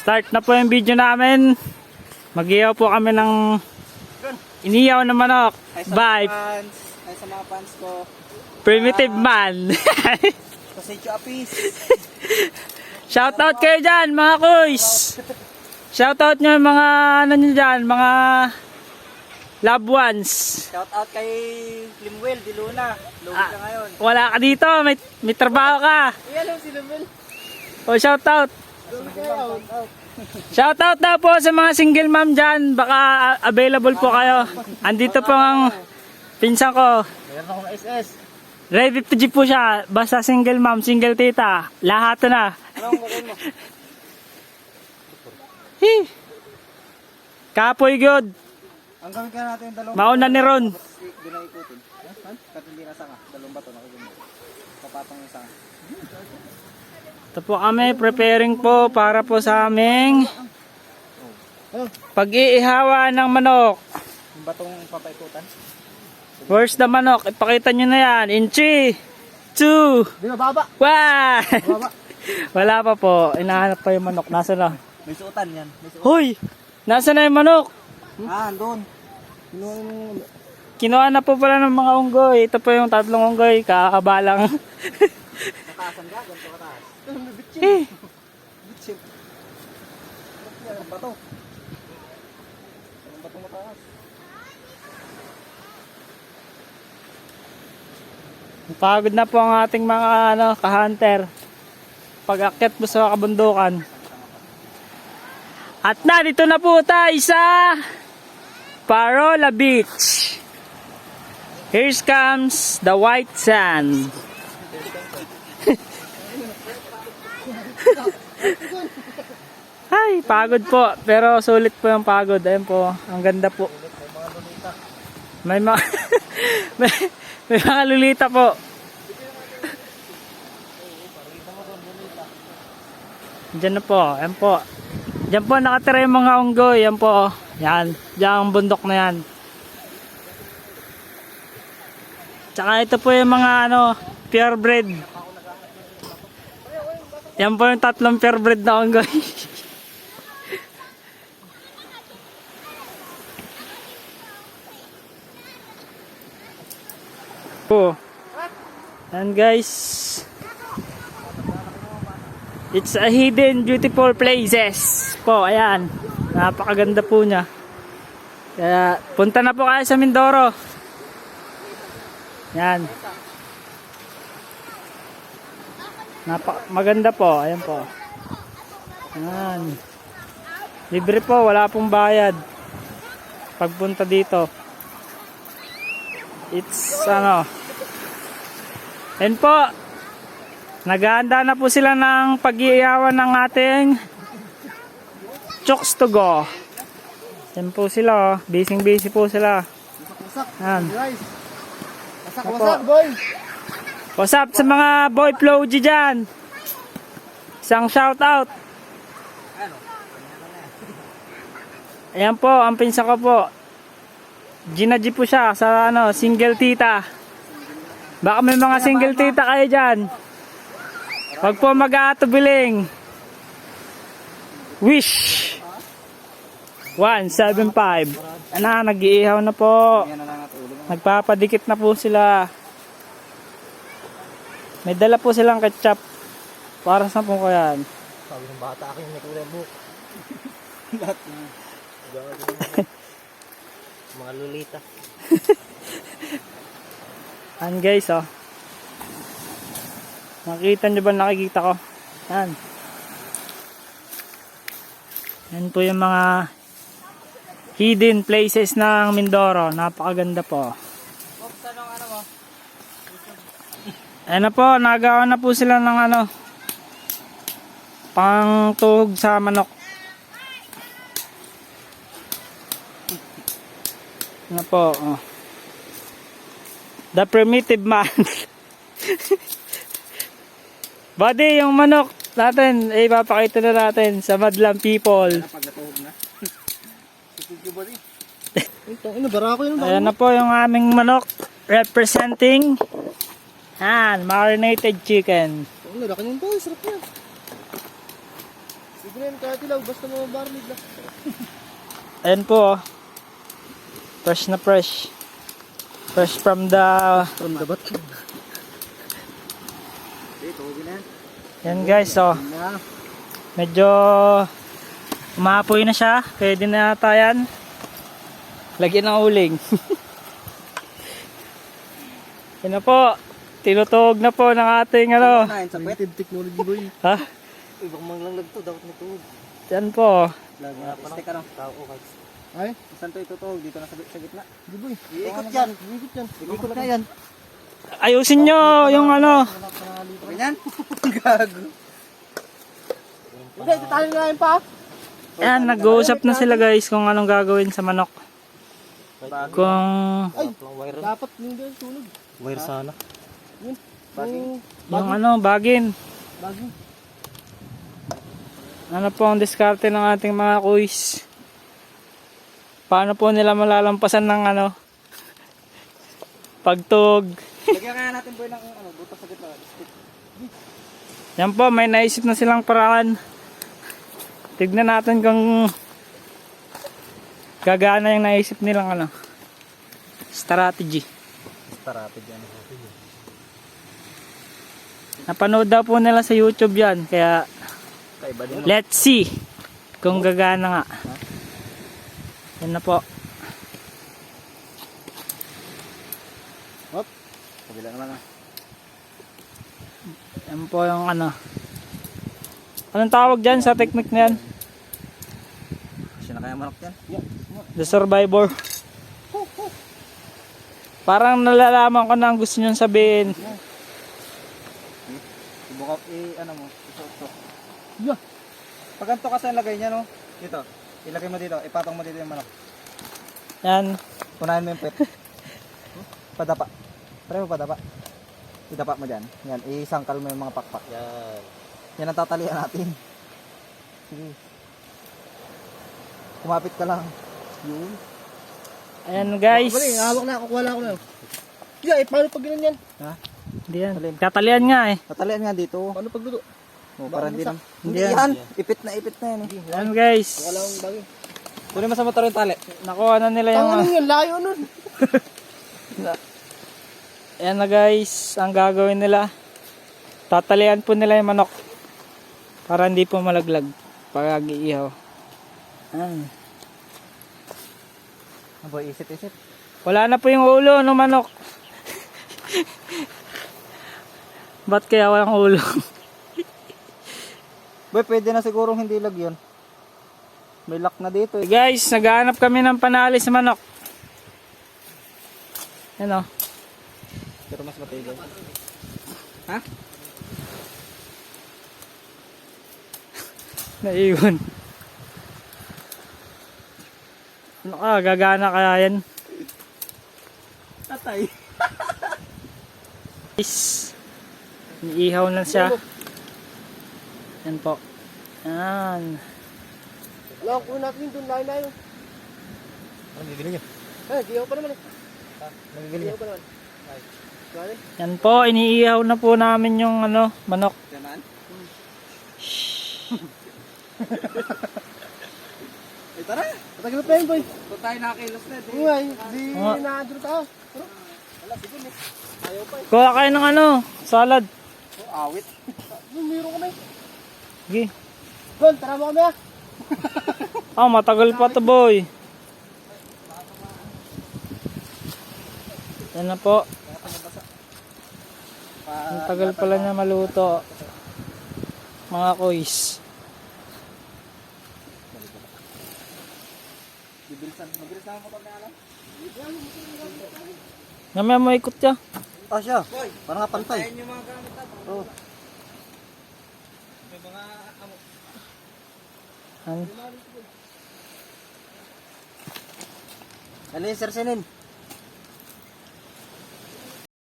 Start na po yung video namin. Mag-iyaw po kami ng iniyaw na manok. Bye. Ay sa mga fans ko. Primitive man. Pasensyo apis. Shoutout kayo dyan mga kuys. Shoutout nyo mga ano nyo dyan, mga loved ones. Shout out kay Limwell, di Luna. Lugi ka ngayon. Wala ka dito, may trabaho ka. Iyan si Limwell. O shoutout. Shoutout na po sa mga single mom dyan. Baka available po kayo. Andito po ang pinsan ko. Meron akong SS. Ready to G po siya. Basta single mom, single tita. Lahat na. Anong gagawin mo? Kapoy good. Ang gamit ka natin yung dalawang Mauna ni Ron. Di na ikutin. Kahit hindi na sanga. Dalawang bato na kunin mo. Papatong yung sanga. Ito po kami preparing po para po sa aming pag-iihawa ng manok. Yung batong papaikutan. Where's the manok? Ipakita nyo na yan. In 3, 2, Di ba baba? 1. Baba. Wala pa po. Inahanap pa yung manok. Nasaan na? May suotan yan. May suotan. Hoy! Nasaan na yung manok? Andun. Kinuha na po pala ng mga unggoy. Ito po yung tatlong unggoy. Kakabalang. Nakaasan ka? Ganito kataas. Eh, Bitchip. Ang bato. Ang bato mataas. pagod na po ang ating mga ka-hunter. Pag-akyat po sa kabundukan. At narito na po tayo sa Parola Beach. Here comes the white sand. Ay, pagod po. Pero sulit po yung pagod. Ayun po, ang ganda po. May mga may mga lulita po. Diyan na po, ayan po. Diyan po nakatira yung mga unggoy, ayan po. Yan, diyan ang bundok na yan. Tsaka ito po yung mga purebred. Yan po yung tatlong purebred na unggoy. Po. And guys, it's a hidden beautiful places po, ayan. Napakaganda po niya. Kaya punta na po kayo sa Mindoro. Yan. Maganda po, ayan po. Ayan. Libre po, wala pong bayad pagpunta dito. It's ayan po. Naghahanda na po sila ng pag-iiyawan ng ating chooks to go. Yan po sila, busy po sila. Yan. Wasak, boy! What's up sa mga boy Floji dyan? Isang shout out. Ayan po, ang pinsa ko po. Ginaji po siya sa single tita. Baka may mga single tita kayo dyan. Wag po mag-aatubiling. Wish 175. Nag-iihaw na po. Nagpapadikit na po sila. May dala po silang ketchup. Para sa po yan. Sabi ng bata akin may kulay buhok. Lahat na. Mga lulita. Yan guys, oh. Nakita nyo ba, nakikita ko? Yan. Yan po yung mga hidden places ng Mindoro. Napakaganda po. Ayan na po, nagawa na po sila ng pang tuhog sa manok. Ayan na po, oh. The primitive man. Buddy, yung manok natin, ipapakita na natin sa madlang people. Pag natuhog na. Thank you, buddy. Ito, barako yun. Ayan na po yung aming manok representing marinated chicken. Laki nyo po, sarap yan. Sige yan, kahit ilaw, basta mga barlid lang. Ayan po, oh. Fresh na fresh. Fresh from the... bato. Dito, huwag na yan. Yan guys, oh. Na. Medyo umapoy na siya. Pwede na yata yan. Lagyan ng uling. Yan na po. Tinutog na po ng ating ano. Native technology boy. Ha? Ibang manglang to, dapat natuhog. Yan po. Stick ano? Ay? Saan to itutuhog? Dito na sa gitna? Di boy. Iikot yan. Iikot yan. Iikot na yan. Ayusin nyo yung ano. Ganyan? Gago. Hindi, tatalo na yun pa. Yan, nag-uusap na sila guys kung anong gagawin sa manok. Kung... Ay, dapat yung doon sunog. Wire sana. Yun. Yung ano, bagin. Bagin. Ano po ang diskarte ng ating mga kuys? Paano po nila malalampasan ng ano? Pagtog. Lagyan kaya natin boy ng ano, butas sa gitna. Yan po, may naisip na silang paraan. Tignan natin kung gagana yung naisip nilang ano. Strategy. Strategy ano. Napanood daw po nila sa YouTube yan. Kaya Kaiba din. let's see kung gagana nga. Yan na po. Hop. Kabila naman ah. Yan po yung ano. Anong tawag dyan sa technique na yan? Siya na kaya manok yan? Yeah. The Survivor. Parang nalalaman ko na ang gusto nyo sabihin. Ibukap ano mo, isuot. Yeah. Pag ganito kasi ang lagay niya no, dito. Ilagay mo dito, ipatong mo dito yung manok. Yan. Punahin mo yung pet. Padapa. Pareho padapa. Idapa mo dyan. Yan, isangkal mo yung mga pakpak. Yan. Yan ang tatalian natin. Sige. Kumapit ka lang. Yun. Ayan guys. hawak na ako, wala ako na. Yeah, paano pag ganun yan? Ha? Hindi yan. Katalian nga eh. Tatalian nga dito. Paano pag luto? Oh, para hindi na. Hindi Hindi yan. yan. Ipit na yan. Ayan guys. Wala akong bagay. Kunin mo sa motor yung tali. Nakuha na nila yung... yun? Layo nun. Ayan na guys. Ang gagawin nila. Tatalian po nila yung manok. Para hindi po malaglag. Pag iihaw. Ayan. Abo, isip. Wala na po yung ulo ng manok. Ba't kaya walang ulo? Boy, pwede na sigurong hindi lag yun. May lock na dito. Guys, naghahanap kami ng panali sa manok. Ano? Pero mas matigas. Ha? Naiwan. Ano ka? Gagana kaya yan? Tatay. Guys, iniihaw na siya. Yan po. Yan. Wala ko natin doon, layo. Ano bibili niyo? Di ako pa naman. Nabibili niyo? Yan po, iniihaw na po namin yung ano, manok. Yaman? Ay, tara! Patagal na pa yun, boy. Kung tayo nakakilos na, di na-adro tayo. Wala, sige, ayaw pa eh. Kuha kayo ng ano, salad. Awit. Meron kami. Sige. Gon, tara mo kami ah. Matagal pa to boy. Yan na po. Ang tagal pala niya maluto. Mga kuys. Mabilis na ang motor na alam. Namaya mo ikot ya. Siya. Parang nga pantay. Ayan yung mga gamit natin. Oo. May mga amo. Ano? Ano yung Sir Senin?